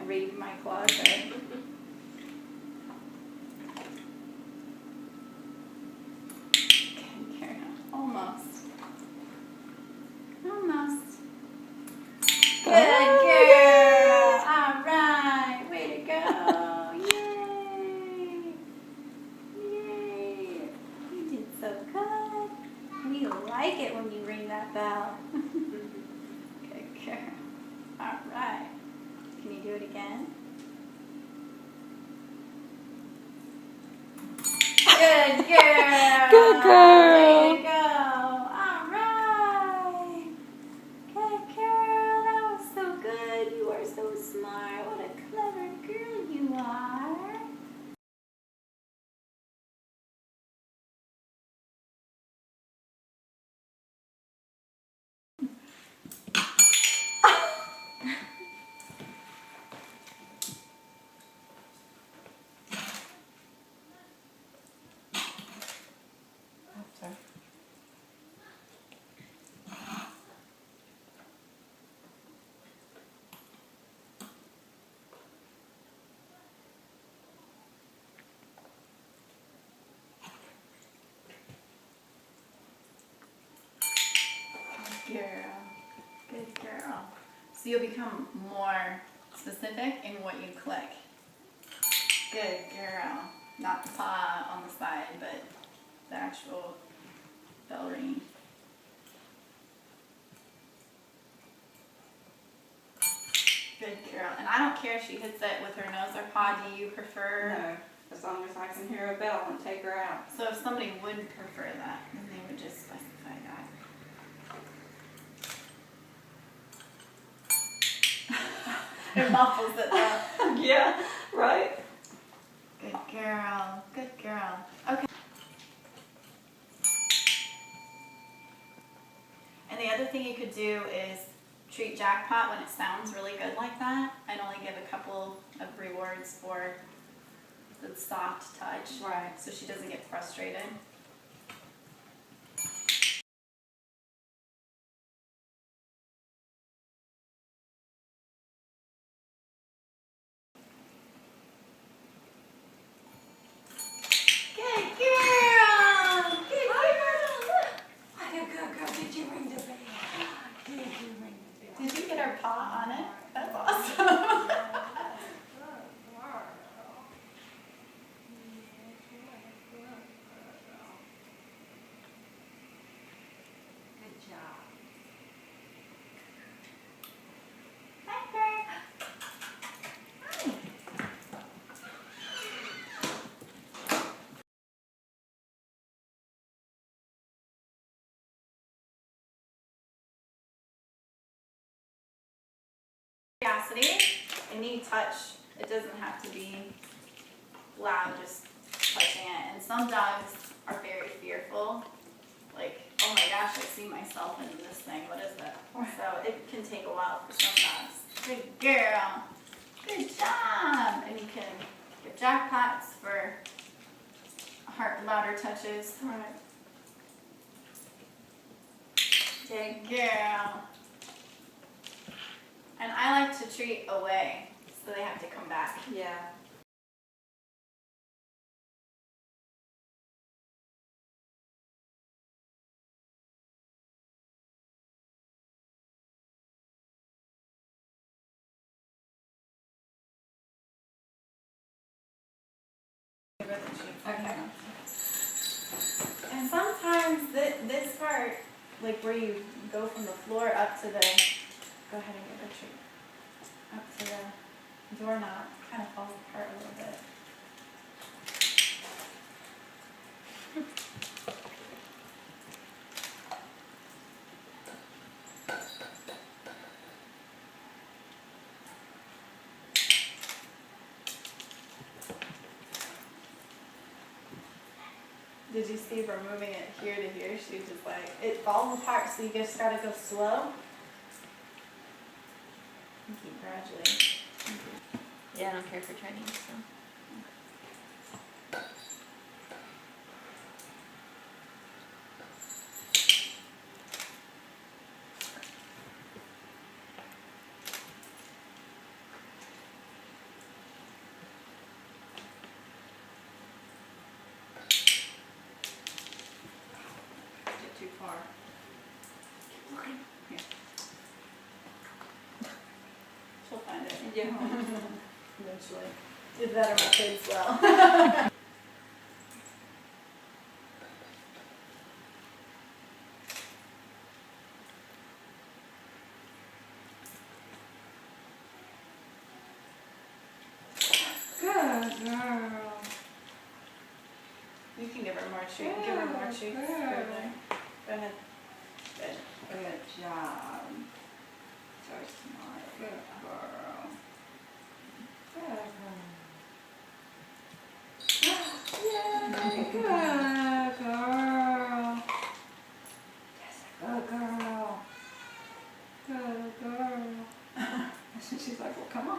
raid my closet. Good girl. Almost. Almost. Good girl. All right. Way to go. Yay. Yay. You did so good. We like it when you ring that bell. Good girl. All right. Can you do it again? Good girl. Good girl. There you go. All right. Good girl. That was so good. You are so smart. What a clever girl you are. Good girl. Good girl. So you'll become more specific in what you click. Good girl. Not the paw on the side, but the actual bell ring. Good girl. And I don't care if she hits it with her nose or paw. Do you prefer? No, as long as I can hear a bell and take her out. So if somebody would prefer that, then they would just specify that. It muffles it though. Yeah, right? Good girl. Good girl. Okay. And the other thing you could do is treat Jackpot when it sounds really good like that, and only give a couple of rewards for the soft touch. Right. So she doesn't get frustrated. Good girl! Good girl! What a good girl. Did you ring the bell? Did you ring the bell? Did you get her paw on it? That's awesome. Good job. Curiosity, any touch, it doesn't have to be loud, just touching it. And some dogs are very fearful, like, oh my gosh, I see myself in this thing, what is it? So it can take a while for some dogs. Good girl, good job. And you can give Jackpots for louder touches. Right. Good girl. And I like to treat away, so they have to come back. Yeah. Okay. And sometimes this part, like where you go from the floor up to the, go ahead and get the treat, up to the doorknob, kind of falls apart a little bit. Did you see from moving it here to here, she just like, it falls apart, so you just gotta go slow. And keep gradually. Yeah, I don't care for Chinese, so. too far. Keep looking. She'll find it. And get home. Eventually. Did that or my kids well. Good girl. You can give her more treats. Give her more treats. Go there. Go ahead. Good. Good job. So smart. Good girl. Good girl. Yay. Good girl. Yes, good girl. Good girl. She's like, well, come on.